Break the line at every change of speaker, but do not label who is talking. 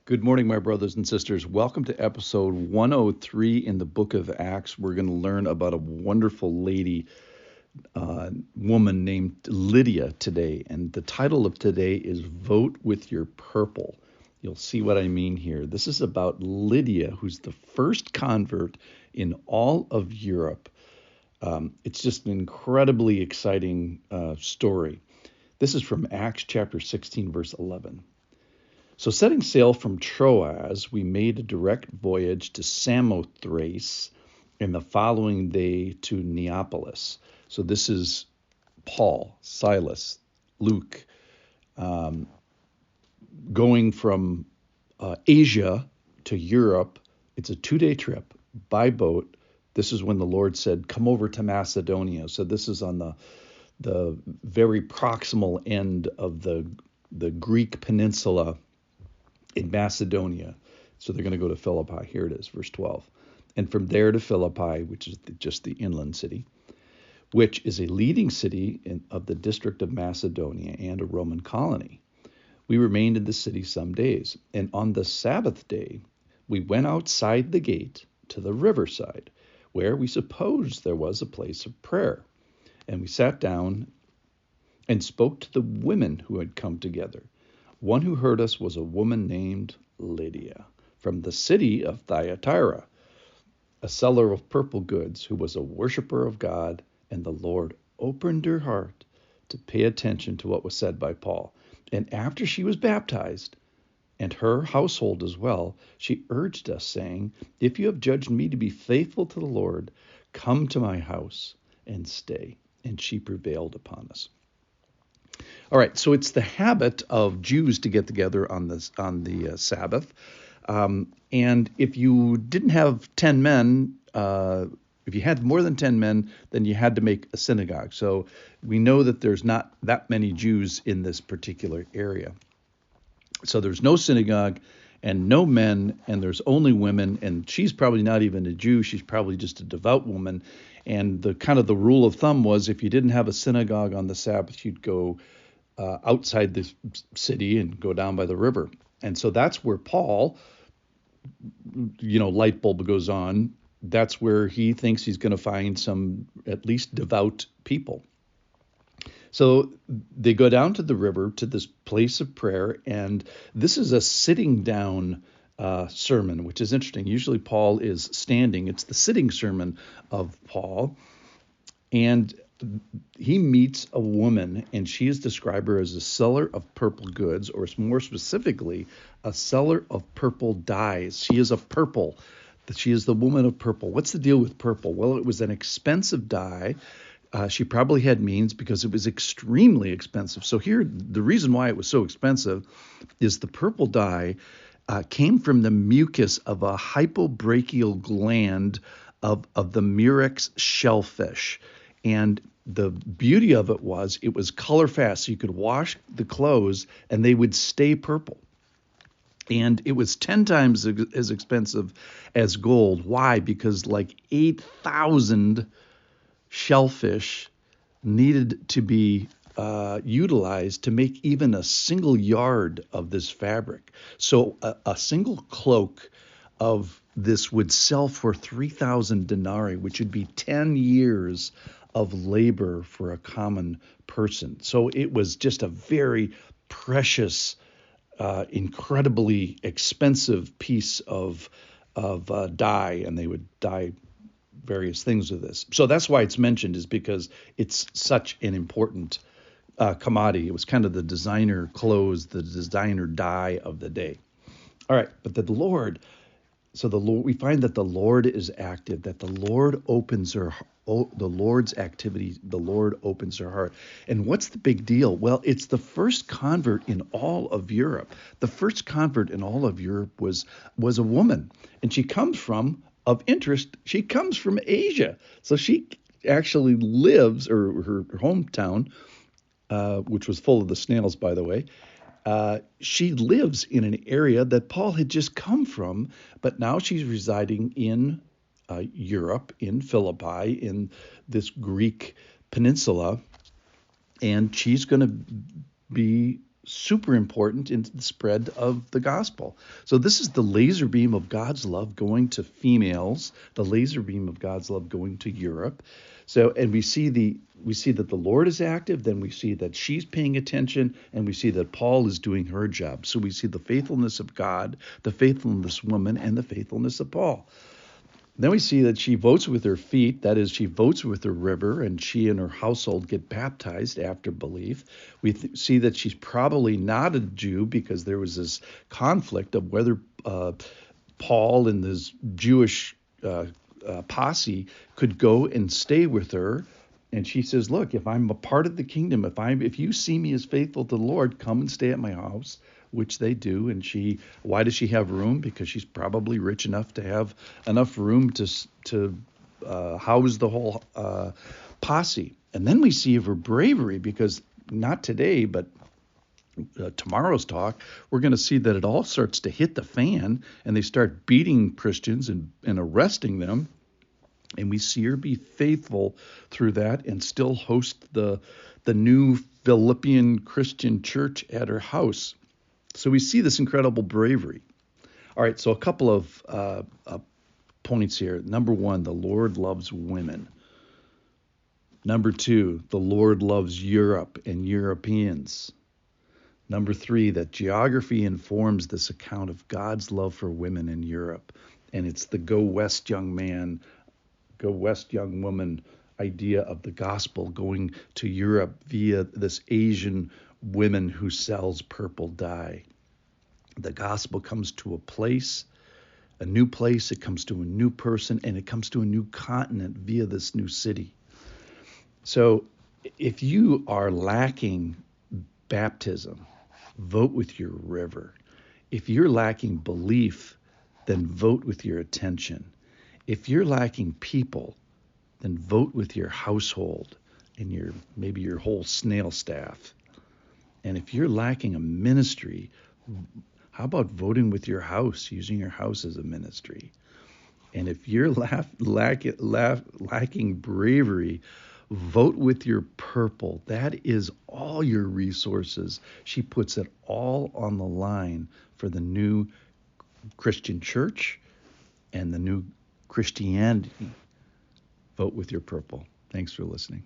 Good morning, my brothers and sisters. Welcome to episode 103 in the book of Acts. We're going to learn about a wonderful lady, woman named Lydia today. And the title of today is Vote with Your Purple. You'll see what I mean here. This is about Lydia, who's the first convert in all of Europe. It's just an incredibly exciting story. This is from Acts chapter 16, verse 11. So setting sail from Troas, we made a direct voyage to Samothrace and the following day to Neapolis. So this is Paul, Silas, Luke, going from Asia to Europe. It's a 2-day trip by boat. This is when the Lord said, come over to Macedonia. So this is on the very proximal end of the Greek peninsula in Macedonia. So they're going to go to Philippi. Here it is, verse 12. And from there to Philippi, which is just the inland city, which is a leading city of the district of Macedonia and a Roman colony. We remained in the city some days. And on the Sabbath day, we went outside the gate to the riverside, where we supposed there was a place of prayer. And we sat down and spoke to the women who had come together. One who heard us was a woman named Lydia from the city of Thyatira, a seller of purple goods who was a worshiper of God, and the Lord opened her heart to pay attention to what was said by Paul. And after she was baptized, and her household as well, she urged us, saying, if you have judged me to be faithful to the Lord, come to my house and stay. And she prevailed upon us. All right, so it's the habit of Jews to get together on the Sabbath, and if you didn't have 10 men, if you had more than 10 men, then you had to make a synagogue. So we know that there's not that many Jews in this particular area. So there's no synagogue and no men, and there's only women, and she's probably not even a Jew. She's probably just a devout woman. And the rule of thumb was if you didn't have a synagogue on the Sabbath, you'd go outside the city and go down by the river. And so that's where Paul, light bulb goes on. That's where he thinks he's going to find some at least devout people. So they go down to the river to this place of prayer, and this is a sitting down sermon, which is interesting. Usually Paul is standing. It's the sitting sermon of Paul. And he meets a woman, and she is described as a seller of purple goods, or more specifically, a seller of purple dyes. She is a purple. She is the woman of purple. What's the deal with purple? Well, it was an expensive dye. She probably had means because it was extremely expensive. So here, the reason why it was so expensive is the purple dye came from the mucus of a hypobracial gland of the murex shellfish. And the beauty of it was colorfast. So you could wash the clothes and they would stay purple. And it was 10 times as expensive as gold. Why? Because like 8,000 shellfish needed to be utilized to make even a single yard of this fabric. So a single cloak of this would sell for 3,000 denarii, which would be 10 years of labor for a common person. So it was just a very precious, incredibly expensive piece of dye, and they would dye various things with this. So that's why it's mentioned, is because it's such an important commodity. It was kind of the designer clothes, the designer dye of the day. All right, but the Lord, we find that the Lord is active, that the Lord opens the Lord's activity, the Lord opens her heart. And what's the big deal? Well, it's the first convert in all of Europe. The first convert in all of Europe was a woman, and she comes from Asia. So she actually lives, or her hometown, which was full of the snails, by the way, she lives in an area that Paul had just come from, but now she's residing in Europe, in Philippi, in this Greek peninsula, and she's going to be super important in the spread of the gospel. So this is the laser beam of God's love going to females, the laser beam of God's love going to Europe. So, and we see that the Lord is active, then we see that she's paying attention, and we see that Paul is doing her job. So we see the faithfulness of God, the faithfulness of woman, and the faithfulness of Paul. Then we see that she votes with her feet, that is, she votes with her river, and she and her household get baptized after belief. We see that she's probably not a Jew because there was this conflict of whether Paul and this Jewish posse could go and stay with her. And she says, look, if I'm a part of the kingdom, if you see me as faithful to the Lord, come and stay at my house, which they do. And why does she have room? Because she's probably rich enough to have enough room to house the whole posse. And then we see of her bravery, because not today, but tomorrow's talk, we're going to see that it all starts to hit the fan, and they start beating Christians and arresting them. And we see her be faithful through that and still host the new Philippian Christian church at her house. So we see this incredible bravery. All right, so a couple of points here. Number one, the Lord loves women. Number two, the Lord loves Europe and Europeans. Number three, that geography informs this account of God's love for women in Europe. And it's the go west, young man, go west, young woman idea of the gospel going to Europe via this Asian woman who sells purple dye. The gospel comes to a place, a new place, it comes to a new person, and it comes to a new continent via this new city. So if you are lacking baptism, vote with your river. If you're lacking belief, then vote with your attention. If you're lacking people, then vote with your household and maybe your whole snail staff. And if you're lacking a ministry, how about voting with your house, using your house as a ministry? And if you're lacking bravery, vote with your purple. That is all your resources. She puts it all on the line for the new Christian church and the new Christianity. Vote with your purple. Thanks for listening.